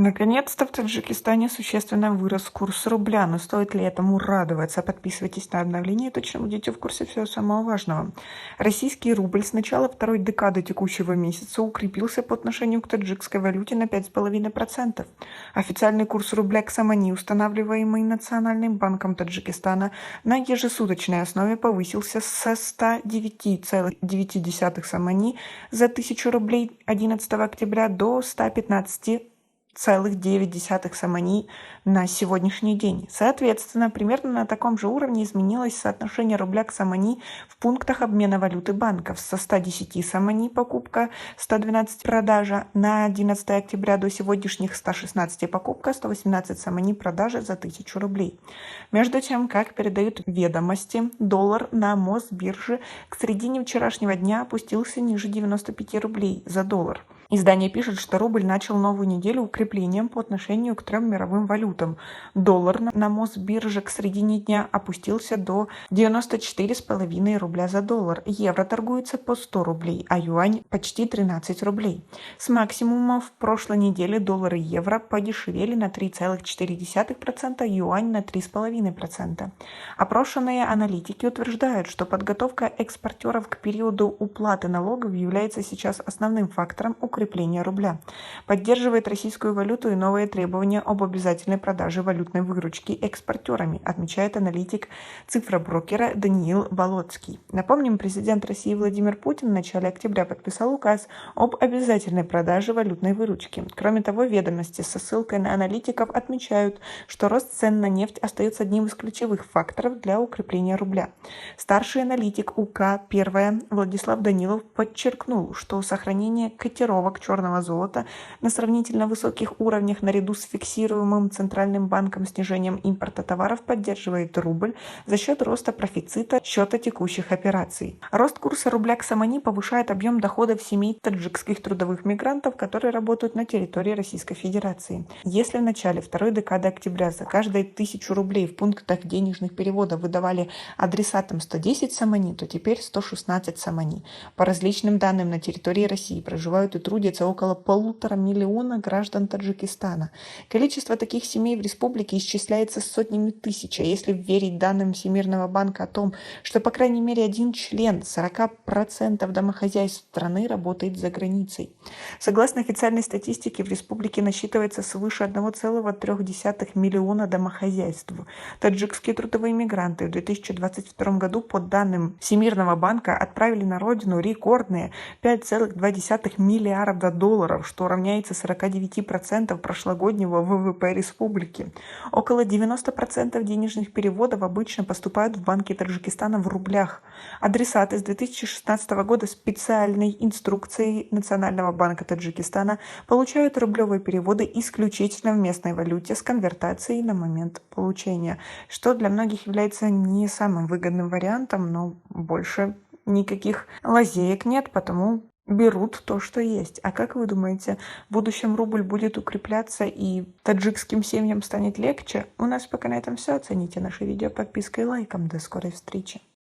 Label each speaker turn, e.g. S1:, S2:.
S1: Наконец-то в Таджикистане существенно вырос курс рубля, но стоит ли этому радоваться? Подписывайтесь на обновления, точно будете в курсе всего самого важного. Российский рубль с начала второй декады текущего месяца укрепился по отношению к таджикской валюте на 5,5%. Официальный курс рубля к самани, устанавливаемый Национальным банком Таджикистана, на ежесуточной основе повысился со 109,9 самани за 1000 рублей 11 октября до 115,9 самани на сегодняшний день. Соответственно, примерно на таком же уровне изменилось соотношение рубля к самани в пунктах обмена валюты банков со 110 самани покупка, 112 продажа на 11 октября до сегодняшних 116 покупка, 118 самани продажа за 1000 рублей. Между тем, как передают ведомости, доллар на Мосбирже к середине вчерашнего дня опустился ниже 95 рублей за доллар. Издание пишет, что рубль начал новую неделю укреплением по отношению к трем мировым валютам. Доллар на Мосбирже к середине дня опустился до 94,5 рубля за доллар. Евро торгуется по 100 рублей, а юань почти 13 рублей. С максимумов прошлой недели доллар и евро подешевели на 3,4%, юань на 3,5%. Опрошенные аналитики утверждают, что подготовка экспортеров к периоду уплаты налогов является сейчас основным фактором укрепления рубля. Поддерживает российскую валюту и новые требования об обязательной продаже валютной выручки экспортерами, отмечает аналитик цифроброкера Даниил Болоцкий. Напомним, президент России Владимир Путин в начале октября подписал указ об обязательной продаже валютной выручки. Кроме того, ведомости со ссылкой на аналитиков отмечают, что рост цен на нефть остается одним из ключевых факторов для укрепления рубля. Старший аналитик УК-1 Владислав Данилов подчеркнул, что сохранение котировок черного золота на сравнительно высоких уровнях наряду с фиксируемым Центральным банком снижением импорта товаров поддерживает рубль за счет роста профицита счета текущих операций. Рост курса рубля к самани повышает объем доходов семей таджикских трудовых мигрантов, которые работают на территории Российской Федерации. Если в начале второй декады октября за каждые 1000 рублей в пунктах денежных переводов выдавали адресатам 110 самани, то теперь 116 самани. По различным данным, на территории России проживают и трудятся около 1,5 миллиона граждан Таджикистана. Количество таких семей в республике исчисляется сотнями тысяч, а если верить данным Всемирного банка о том, что по крайней мере один член 40% домохозяйств страны работает за границей. Согласно официальной статистике, в республике насчитывается свыше 1,3 миллиона домохозяйств. Таджикские трудовые мигранты в 2022 году, по данным Всемирного банка, отправили на родину рекордные 5,2 миллиарда долларов, что равняется 49% прошлогоднего ВВП республики. Около 90% денежных переводов обычно поступают в банки Таджикистана в рублях. Адресаты с 2016 года специальной инструкцией Национального банка Таджикистана получают рублевые переводы исключительно в местной валюте с конвертацией на момент получения, что для многих является не самым выгодным вариантом, но больше никаких лазеек нет, потому берут то, что есть. А как вы думаете, в будущем рубль будет укрепляться и таджикским семьям станет легче? У нас пока на этом все. Оцените наше видео подпиской и лайком. До скорой встречи.